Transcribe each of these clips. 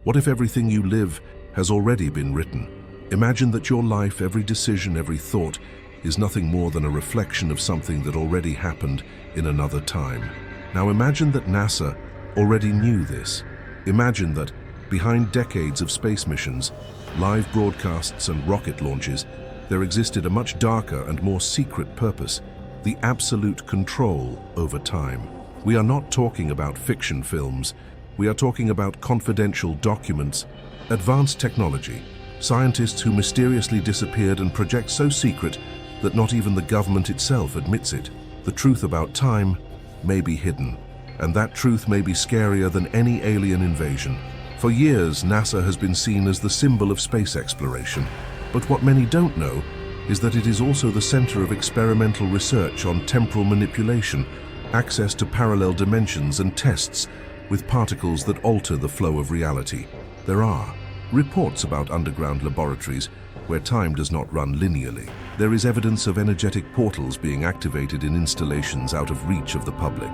What if everything you live has already been written? Imagine that your life, every decision, every thought, is nothing more than a reflection of something that already happened in another time. Now imagine that NASA already knew this. Imagine that behind decades of space missions, live broadcasts and rocket launches, there existed a much darker and more secret purpose: the absolute control over time. We are not talking about fiction films. We are talking about confidential documents, advanced technology, scientists who mysteriously disappeared and project so secret that not even the government itself admits it. The truth about time may be hidden, and that truth may be scarier than any alien invasion. For years, NASA has been seen as the symbol of space exploration, but what many don't know is that it is also the center of experimental research on temporal manipulation, access to parallel dimensions, and tests with particles that alter the flow of reality. There are reports about underground laboratories where time does not run linearly. There is evidence of energetic portals being activated in installations out of reach of the public.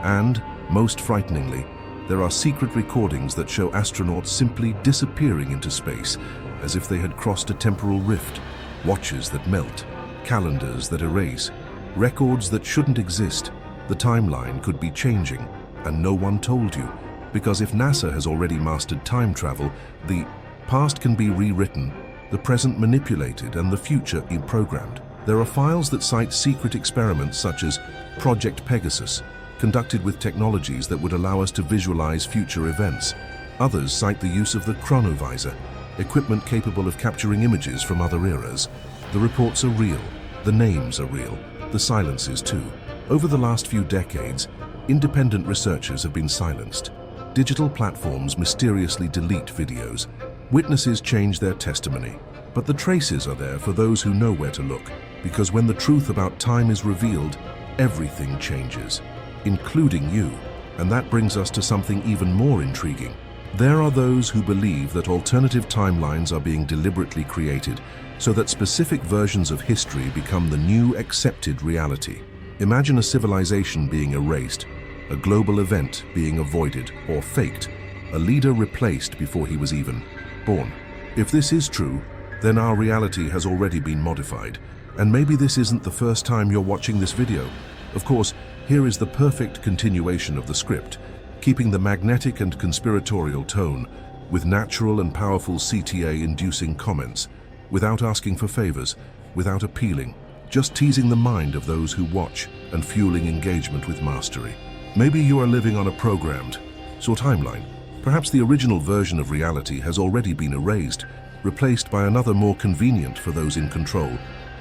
And, most frighteningly, there are secret recordings that show astronauts simply disappearing into space as if they had crossed a temporal rift, watches that melt, calendars that erase, records that shouldn't exist. The timeline could be changing, and no one told you, because if NASA has already mastered time travel, the past can be rewritten, the present manipulated, and the future reprogrammed. There are files that cite secret experiments such as Project Pegasus, conducted with technologies that would allow us to visualize future events. Others cite the use of the Chronovisor, equipment capable of capturing images from other eras. The reports are real, the names are real, the silences too. Over the last few decades, independent researchers have been silenced. Digital platforms mysteriously delete videos. Witnesses change their testimony. But the traces are there for those who know where to look, because when the truth about time is revealed, everything changes, including you. And that brings us to something even more intriguing. There are those who believe that alternative timelines are being deliberately created so that specific versions of history become the new accepted reality. Imagine a civilization being erased, a global event being avoided or faked, a leader replaced before he was even born. If this is true, then our reality has already been modified. And maybe this isn't the first time you're watching this video. Of course, here is the perfect continuation of the script, keeping the magnetic and conspiratorial tone, with natural and powerful CTA-inducing comments, without asking for favors, without appealing, just teasing the mind of those who watch and fueling engagement with mastery. Maybe you are living on a programmed timeline. Perhaps the original version of reality has already been erased, replaced by another more convenient for those in control.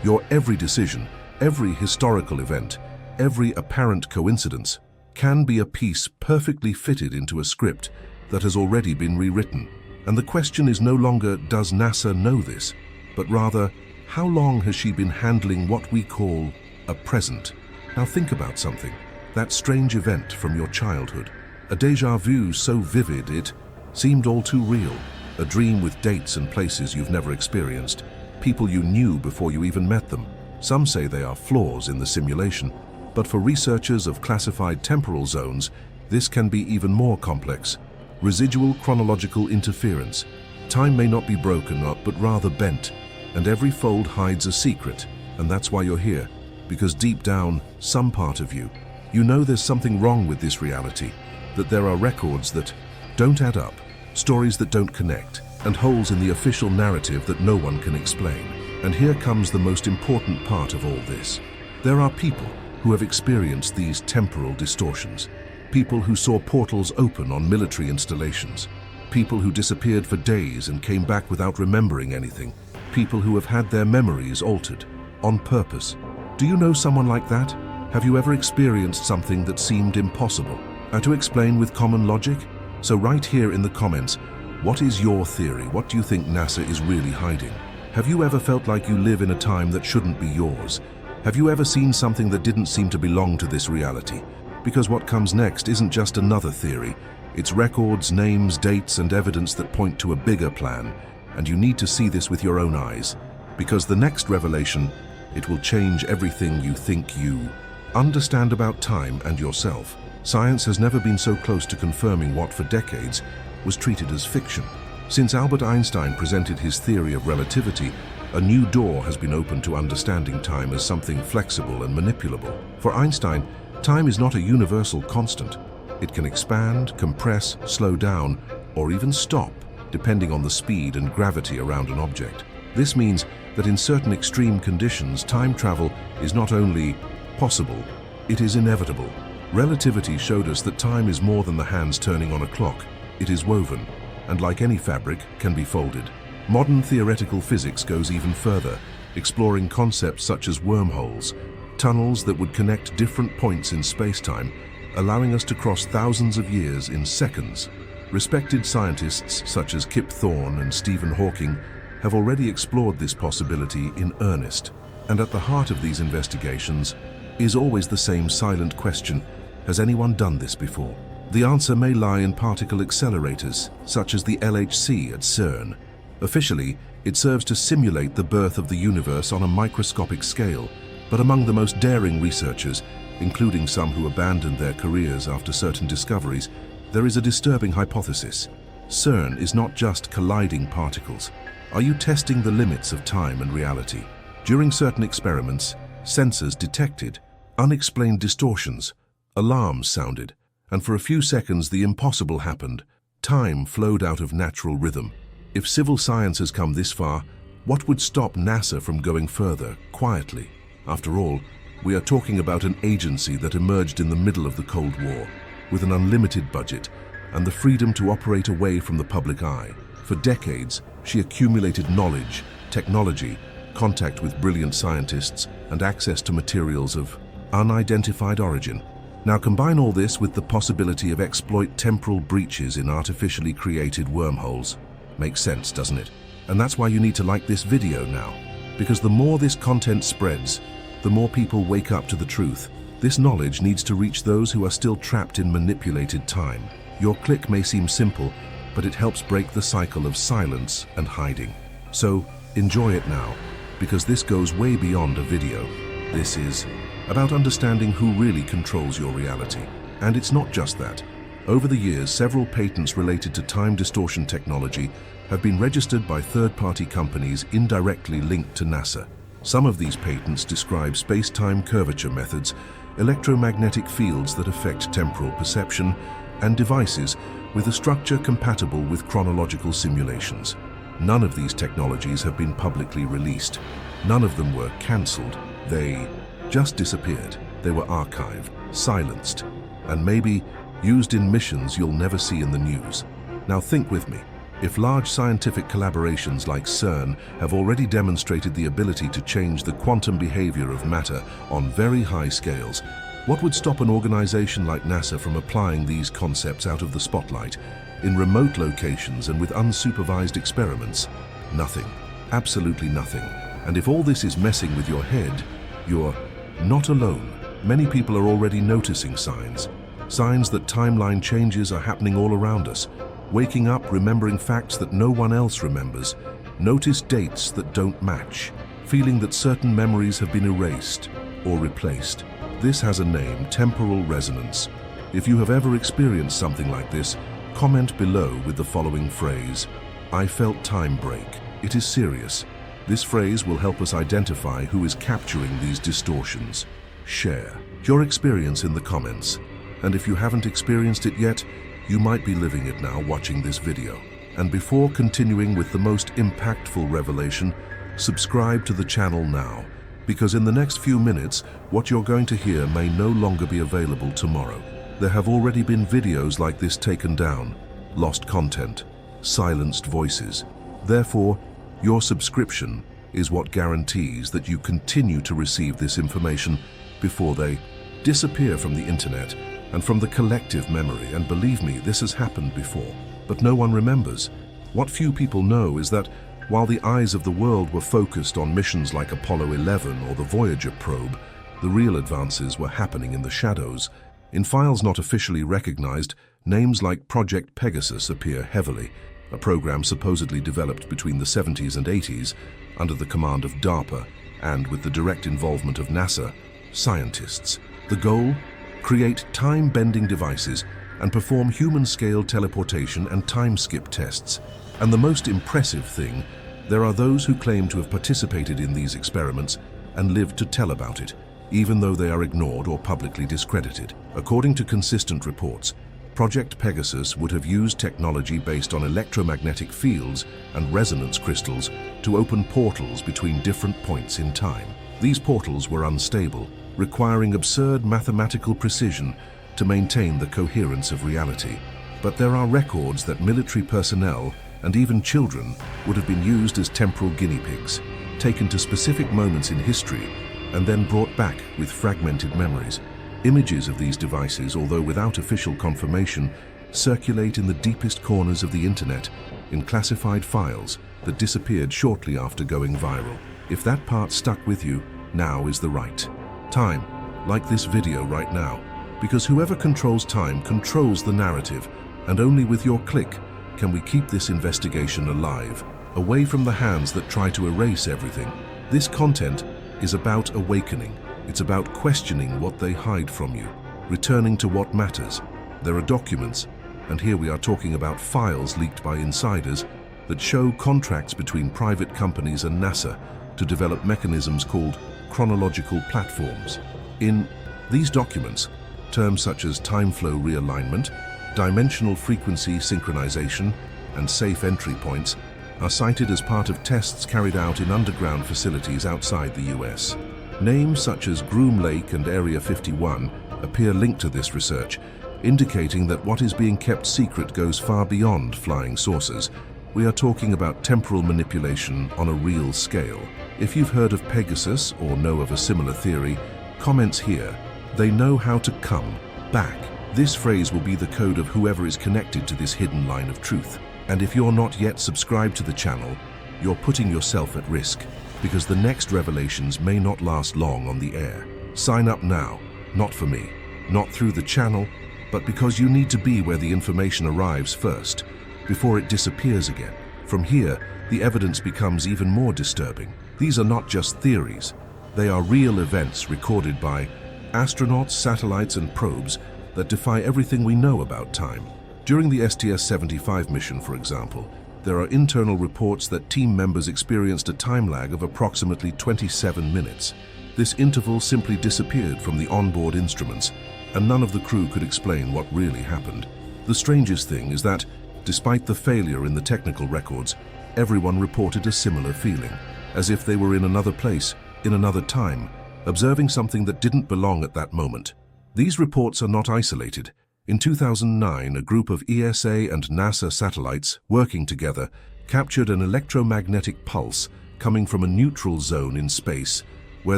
Your every decision, every historical event, every apparent coincidence can be a piece perfectly fitted into a script that has already been rewritten. And the question is no longer, does NASA know this? But rather, how long has she been handling what we call a present? Now think about something. That strange event from your childhood. A déjà vu so vivid it seemed all too real. A dream with dates and places you've never experienced. People you knew before you even met them. Some say they are flaws in the simulation. But for researchers of classified temporal zones, this can be even more complex. Residual chronological interference. Time may not be broken up, but rather bent. And every fold hides a secret. And that's why you're here. Because deep down, some part of you, you know there's something wrong with this reality. That there are records that don't add up, stories that don't connect, and holes in the official narrative that no one can explain. And here comes the most important part of all this. There are people who have experienced these temporal distortions. People who saw portals open on military installations. People who disappeared for days and came back without remembering anything. People who have had their memories altered, on purpose. Do you know someone like that? Have you ever experienced something that seemed impossible? To explain with common logic? So right here in the comments, what is your theory? What do you think NASA is really hiding? Have you ever felt like you live in a time that shouldn't be yours? Have you ever seen something that didn't seem to belong to this reality? Because what comes next isn't just another theory. It's records, names, dates, and evidence that point to a bigger plan. And you need to see this with your own eyes. Because the next revelation, it will change everything you think you understand about time and yourself. Science has never been so close to confirming what for decades was treated as fiction. Since Albert Einstein presented his theory of relativity, a new door has been opened to understanding time as something flexible and manipulable. For Einstein, time is not a universal constant. It can expand, compress, slow down, or even stop, depending on the speed and gravity around an object. This means that in certain extreme conditions, time travel is not only possible, it is inevitable. Relativity showed us that time is more than the hands turning on a clock. It is woven, and like any fabric, can be folded. Modern theoretical physics goes even further, exploring concepts such as wormholes, tunnels that would connect different points in space-time, allowing us to cross thousands of years in seconds. Respected scientists such as Kip Thorne and Stephen Hawking have already explored this possibility in earnest. And at the heart of these investigations is always the same silent question: has anyone done this before? The answer may lie in particle accelerators, such as the LHC at CERN. Officially, it serves to simulate the birth of the universe on a microscopic scale, but among the most daring researchers, including some who abandoned their careers after certain discoveries, there is a disturbing hypothesis. CERN is not just colliding particles. Are you testing the limits of time and reality? During certain experiments, sensors detected unexplained distortions, alarms sounded, and for a few seconds the impossible happened. Time flowed out of natural rhythm. If civil science has come this far, what would stop NASA from going further, quietly? After all, we are talking about an agency that emerged in the middle of the Cold War, with an unlimited budget and the freedom to operate away from the public eye. For decades, she accumulated knowledge, technology, contact with brilliant scientists, and access to materials of unidentified origin. Now combine all this with the possibility of exploit temporal breaches in artificially created wormholes. Makes sense, doesn't it? And that's why you need to like this video now, because the more this content spreads, the more people wake up to the truth. This knowledge needs to reach those who are still trapped in manipulated time. Your click may seem simple, but it helps break the cycle of silence and hiding. So enjoy it now, because this goes way beyond a video. This is about understanding who really controls your reality. And it's not just that. Over the years, several patents related to time distortion technology have been registered by third-party companies indirectly linked to NASA. Some of these patents describe space-time curvature methods, electromagnetic fields that affect temporal perception, and devices with a structure compatible with chronological simulations. None of these technologies have been publicly released. None of them were cancelled. They just disappeared. They were archived, silenced, and maybe used in missions you'll never see in the news. Now think with me. If large scientific collaborations like CERN have already demonstrated the ability to change the quantum behavior of matter on very high scales, what would stop an organization like NASA from applying these concepts out of the spotlight in remote locations and with unsupervised experiments? Nothing. Absolutely nothing. And if all this is messing with your head, you're not alone. Many people are already noticing signs. Signs that timeline changes are happening all around us. Waking up, remembering facts that no one else remembers. Notice dates that don't match. Feeling that certain memories have been erased or replaced. This has a name: temporal resonance. If you have ever experienced something like this, comment below with the following phrase: "I felt time break." It is serious. This phrase will help us identify who is capturing these distortions. Share your experience in the comments. And if you haven't experienced it yet, you might be living it now watching this video. And before continuing with the most impactful revelation, subscribe to the channel now, because in the next few minutes, what you're going to hear may no longer be available tomorrow. There have already been videos like this taken down, lost content, silenced voices. Therefore, your subscription is what guarantees that you continue to receive this information before they disappear from the internet and from the collective memory. And believe me, this has happened before, but no one remembers. What few people know is that while the eyes of the world were focused on missions like Apollo 11 or the Voyager probe, the real advances were happening in the shadows. In files not officially recognized, names like Project Pegasus appear heavily, a program supposedly developed between the 70s and 80s under the command of DARPA and with the direct involvement of NASA scientists. The goal? Create time-bending devices and perform human-scale teleportation and time-skip tests. And the most impressive thing, there are those who claim to have participated in these experiments and lived to tell about it, even though they are ignored or publicly discredited. According to consistent reports, Project Pegasus would have used technology based on electromagnetic fields and resonance crystals to open portals between different points in time. These portals were unstable, requiring absurd mathematical precision to maintain the coherence of reality. But there are records that military personnel and even children would have been used as temporal guinea pigs, taken to specific moments in history and then brought back with fragmented memories. Images of these devices, although without official confirmation, circulate in the deepest corners of the internet in classified files that disappeared shortly after going viral. If that part stuck with you, now is the right time. Like this video right now, because whoever controls time controls the narrative, and only with your click can we keep this investigation alive, away from the hands that try to erase everything. This content is about awakening. It's about questioning what they hide from you, returning to what matters. There are documents, and here we are talking about files leaked by insiders that show contracts between private companies and NASA to develop mechanisms called chronological platforms. In these documents, terms such as time flow realignment, dimensional frequency synchronization, and safe entry points are cited as part of tests carried out in underground facilities outside the US. Names such as Groom Lake and Area 51 appear linked to this research, indicating that what is being kept secret goes far beyond flying saucers. We are talking about temporal manipulation on a real scale. If you've heard of Pegasus or know of a similar theory, comments here. They know how to come back. This phrase will be the code of whoever is connected to this hidden line of truth. And if you're not yet subscribed to the channel, you're putting yourself at risk, because the next revelations may not last long on the air. Sign up now, not for me, not through the channel, but because you need to be where the information arrives first, before it disappears again. From here, the evidence becomes even more disturbing. These are not just theories. They are real events recorded by astronauts, satellites, and probes that defy everything we know about time. During the STS-75 mission, for example, there are internal reports that team members experienced a time lag of approximately 27 minutes. This interval simply disappeared from the onboard instruments, and none of the crew could explain what really happened. The strangest thing is that, despite the failure in the technical records, everyone reported a similar feeling, as if they were in another place, in another time, observing something that didn't belong at that moment. These reports are not isolated. In 2009, a group of ESA and NASA satellites working together captured an electromagnetic pulse coming from a neutral zone in space where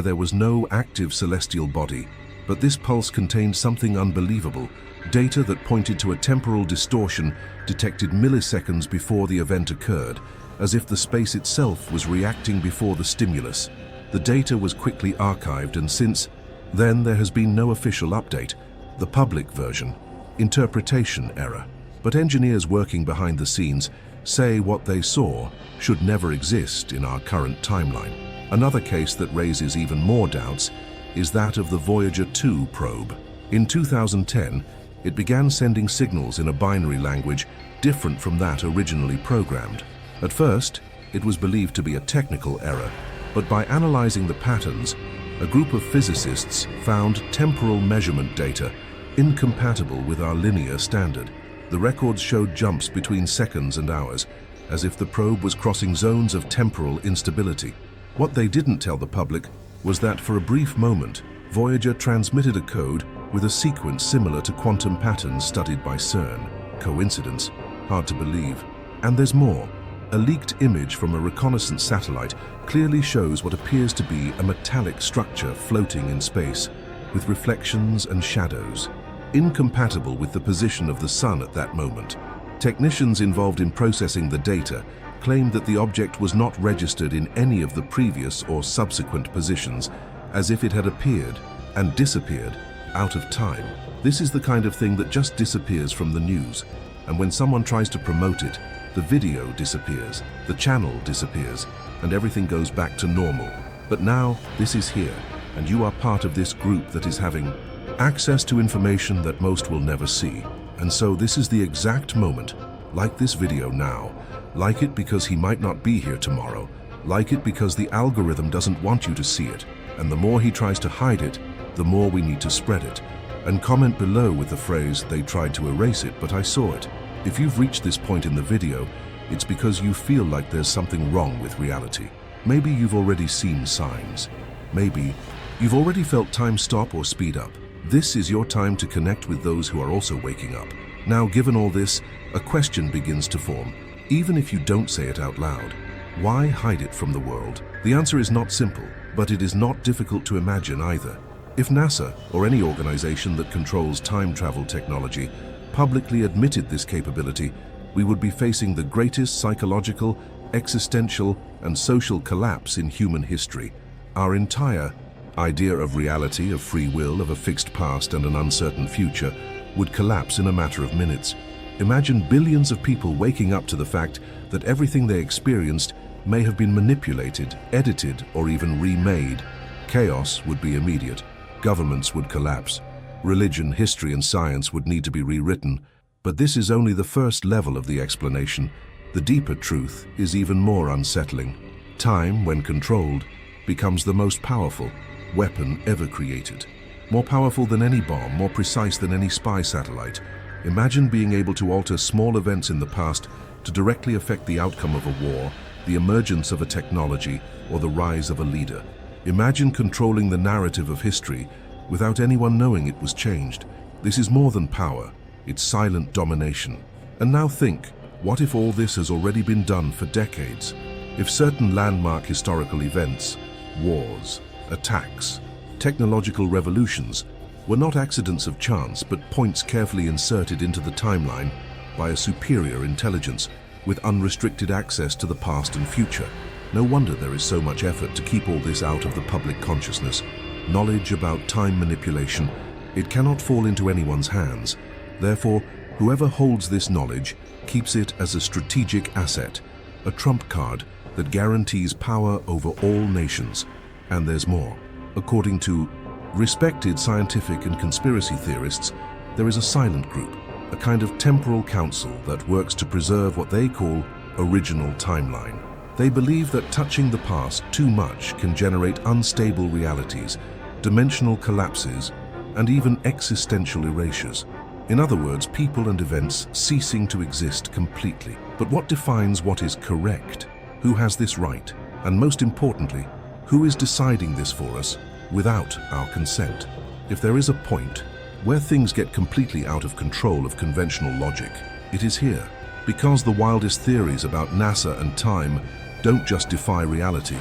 there was no active celestial body, but this pulse contained something unbelievable, data that pointed to a temporal distortion detected milliseconds before the event occurred, as if the space itself was reacting before the stimulus. The data was quickly archived, and since then there has been no official update. The public version, interpretation error. But engineers working behind the scenes say what they saw should never exist in our current timeline. Another case that raises even more doubts is that of the Voyager 2 probe. In 2010, it began sending signals in a binary language different from that originally programmed. At first, it was believed to be a technical error, but by analyzing the patterns, a group of physicists found temporal measurement data incompatible with our linear standard. The records showed jumps between seconds and hours, as if the probe was crossing zones of temporal instability. What they didn't tell the public was that for a brief moment, Voyager transmitted a code with a sequence similar to quantum patterns studied by CERN. Coincidence? Hard to believe. And there's more. A leaked image from a reconnaissance satellite clearly shows what appears to be a metallic structure floating in space, with reflections and shadows, incompatible with the position of the sun at that moment. Technicians involved in processing the data claimed that the object was not registered in any of the previous or subsequent positions, as if it had appeared and disappeared out of time. This is the kind of thing that just disappears from the news, and when someone tries to promote it, the video disappears, the channel disappears, and everything goes back to normal. But now, this is here, and you are part of this group that is having access to information that most will never see. And so this is the exact moment. Like this video now. Like it because he might not be here tomorrow. Like it because the algorithm doesn't want you to see it. And the more he tries to hide it, the more we need to spread it. And comment below with the phrase, "They tried to erase it, but I saw it." If you've reached this point in the video, it's because you feel like there's something wrong with reality. Maybe you've already seen signs. Maybe you've already felt time stop or speed up. This is your time to connect with those who are also waking up. Now, given all this, a question begins to form, even if you don't say it out loud. Why hide it from the world? The answer is not simple, but it is not difficult to imagine either. If NASA, or any organization that controls time travel technology, publicly admitted this capability, we would be facing the greatest psychological, existential, and social collapse in human history. Our entire idea of reality, of free will, of a fixed past and an uncertain future would collapse in a matter of minutes. Imagine billions of people waking up to the fact that everything they experienced may have been manipulated, edited, or even remade. Chaos would be immediate. Governments would collapse. Religion, history, and science would need to be rewritten. But this is only the first level of the explanation. The deeper truth is even more unsettling. Time, when controlled, becomes the most powerful weapon ever created. More powerful than any bomb, more precise than any spy satellite. Imagine being able to alter small events in the past to directly affect the outcome of a war, the emergence of a technology, or the rise of a leader. Imagine controlling the narrative of history without anyone knowing it was changed. This is more than power, it's silent domination. And now think, what if all this has already been done for decades? If certain landmark historical events, wars, attacks, technological revolutions, were not accidents of chance but points carefully inserted into the timeline by a superior intelligence with unrestricted access to the past and future. No wonder there is so much effort to keep all this out of the public consciousness. Knowledge about time manipulation, it cannot fall into anyone's hands. Therefore, whoever holds this knowledge keeps it as a strategic asset, a trump card that guarantees power over all nations. And there's more. According to respected scientific and conspiracy theorists, there is a silent group, a kind of temporal council that works to preserve what they call original timeline. They believe that touching the past too much can generate unstable realities, dimensional collapses, and even existential erasures. In other words, people and events ceasing to exist completely. But what defines what is correct? Who has this right? And most importantly, who is deciding this for us without our consent? If there is a point where things get completely out of control of conventional logic, it is here. Because the wildest theories about NASA and time don't just defy reality,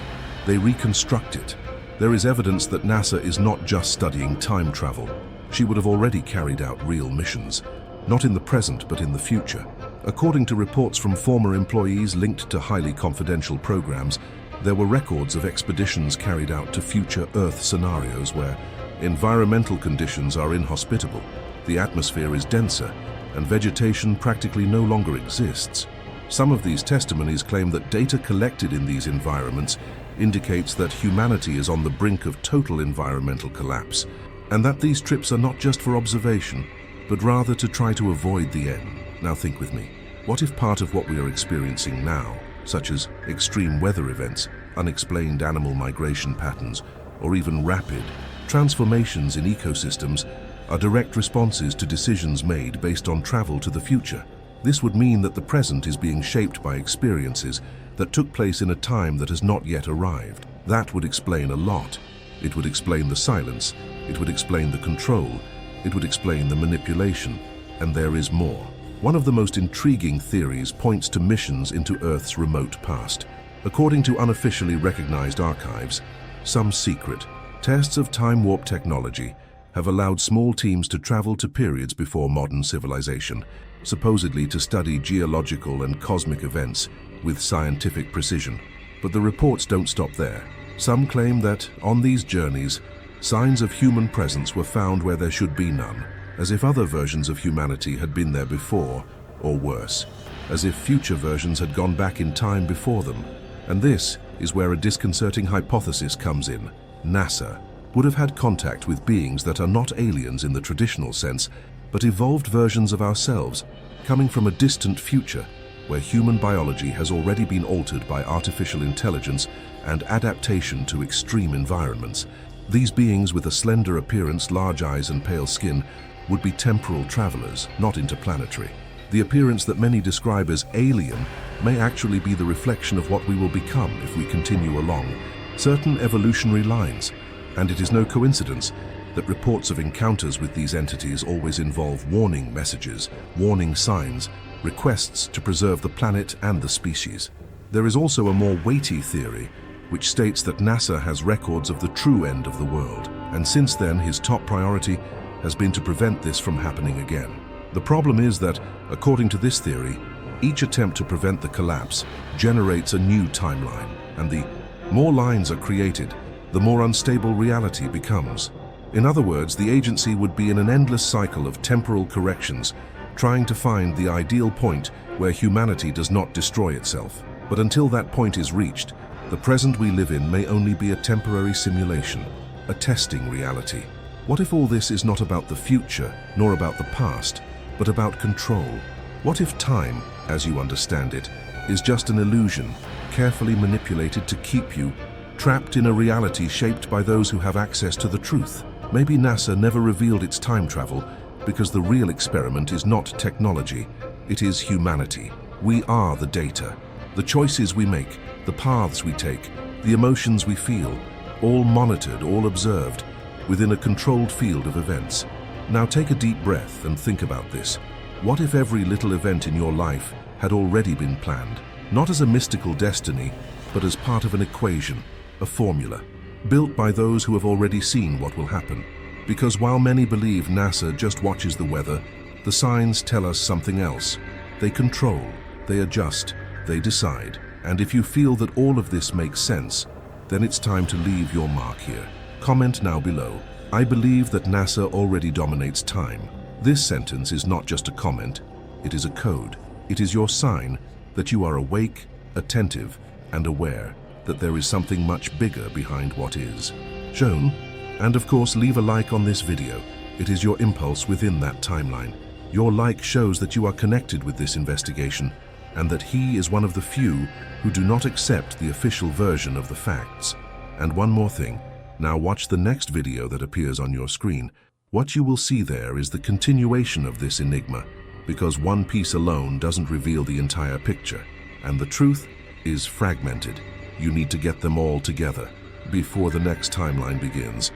they reconstruct it. There is evidence that NASA is not just studying time travel. She would have already carried out real missions, not in the present but in the future. According to reports from former employees linked to highly confidential programs, there were records of expeditions carried out to future Earth scenarios where environmental conditions are inhospitable, the atmosphere is denser, and vegetation practically no longer exists. Some of these testimonies claim that data collected in these environments indicates that humanity is on the brink of total environmental collapse, and that these trips are not just for observation, but rather to try to avoid the end. Now think with me. What if part of what we are experiencing now, such as extreme weather events, unexplained animal migration patterns, or even rapid transformations in ecosystems, are direct responses to decisions made based on travel to the future? This would mean that the present is being shaped by experiences that took place in a time that has not yet arrived. That would explain a lot. It would explain the silence, it would explain the control, it would explain the manipulation, and there is more. One of the most intriguing theories points to missions into Earth's remote past. According to unofficially recognized archives, some secret tests of time warp technology have allowed small teams to travel to periods before modern civilization, supposedly to study geological and cosmic events with scientific precision. But the reports don't stop there. Some claim that, on these journeys, signs of human presence were found where there should be none, as if other versions of humanity had been there before, or worse, as if future versions had gone back in time before them. And this is where a disconcerting hypothesis comes in. NASA would have had contact with beings that are not aliens in the traditional sense, but evolved versions of ourselves, coming from a distant future where human biology has already been altered by artificial intelligence and adaptation to extreme environments. These beings with a slender appearance, large eyes and pale skin would be temporal travelers, not interplanetary. The appearance that many describe as alien may actually be the reflection of what we will become if we continue along certain evolutionary lines, and it is no coincidence that reports of encounters with these entities always involve warning messages, warning signs, requests to preserve the planet and the species. There is also a more weighty theory which states that NASA has records of the true end of the world, and since then his top priority has been to prevent this from happening again. The problem is that, according to this theory, each attempt to prevent the collapse generates a new timeline, and the more lines are created, the more unstable reality becomes. In other words, the agency would be in an endless cycle of temporal corrections, trying to find the ideal point where humanity does not destroy itself. But until that point is reached, the present we live in may only be a temporary simulation, a testing reality. What if all this is not about the future, nor about the past, but about control? What if time, as you understand it, is just an illusion, carefully manipulated to keep you trapped in a reality shaped by those who have access to the truth? Maybe NASA never revealed its time travel because the real experiment is not technology, it is humanity. We are the data. The choices we make, the paths we take, the emotions we feel, all monitored, all observed, within a controlled field of events. Now take a deep breath and think about this. What if every little event in your life had already been planned, not as a mystical destiny, but as part of an equation, a formula, built by those who have already seen what will happen? Because while many believe NASA just watches the weather, the signs tell us something else. They control, they adjust, they decide. And if you feel that all of this makes sense, then it's time to leave your mark here. Comment now below. I believe that NASA already dominates time. This sentence is not just a comment, it is a code. It is your sign that you are awake, attentive, and aware that there is something much bigger behind what is shown. And of course, leave a like on this video. It is your impulse within that timeline. Your like shows that you are connected with this investigation and that he is one of the few who do not accept the official version of the facts. And one more thing, now watch the next video that appears on your screen. What you will see there is the continuation of this enigma, because one piece alone doesn't reveal the entire picture, and the truth is fragmented. You need to get them all together before the next timeline begins.